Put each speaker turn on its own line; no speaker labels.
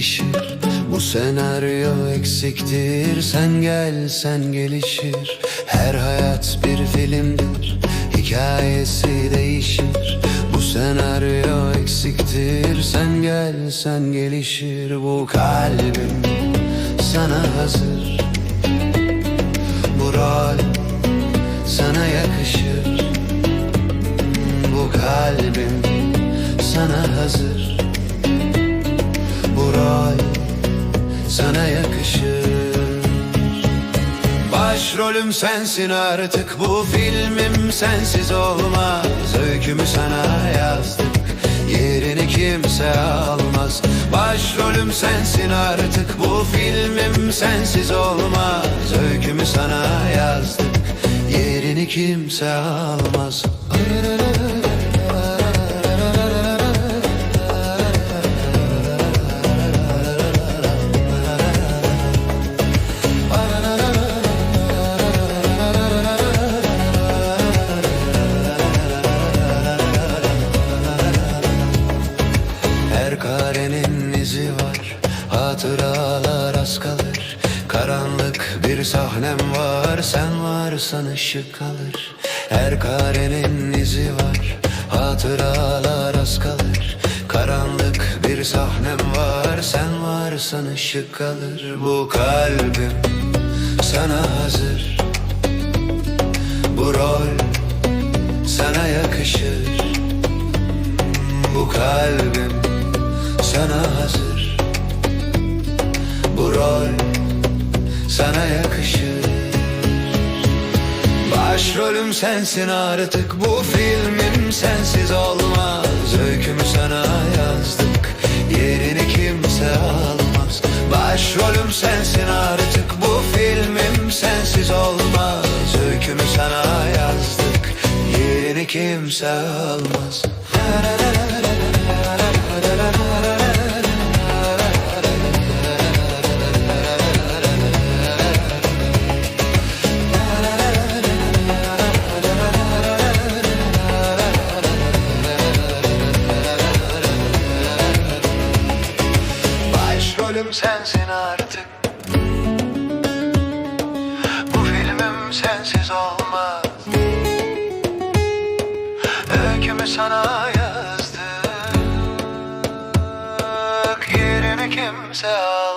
değişir. Bu senaryo eksiktir, sen gelsen gelişir. Her hayat bir filmdir, hikayesi değişir. Bu senaryo eksiktir, sen gelsen gelişir. Bu kalbim sana hazır, bu rol sana yakışır. Bu kalbim sana hazır, bu rol sana yakışır. Başrolüm sensin artık, bu filmim sensiz olmaz. Öykümü sana yazdık, yerini kimse almaz. Başrolüm sensin artık, bu filmim sensiz olmaz. Öykümü sana yazdık, yerini kimse almaz. Her karenin izi var, hatıralar az kalır. Karanlık bir sahnem var, sen varsan ışık kalır. Her karenin izi var, hatıralar az kalır. Karanlık bir sahnem var, sen varsan ışık kalır. Bu kalbim sana hazır, bu rol sana yakışır. Bu kalbim sana hazır, bu rol sana yakışır. Başrolüm sensin artık, bu filmim sensiz olmaz. Öykümü sana yazdık, yerini kimse almaz. Başrolüm sensin artık, bu filmim sensiz olmaz. Öykümü sana yazdık, yerini kimse almaz. Başrolüm sensin artık, bu filmim sensiz olmaz. Öykümü sana yazdık, yerini kimse almaz.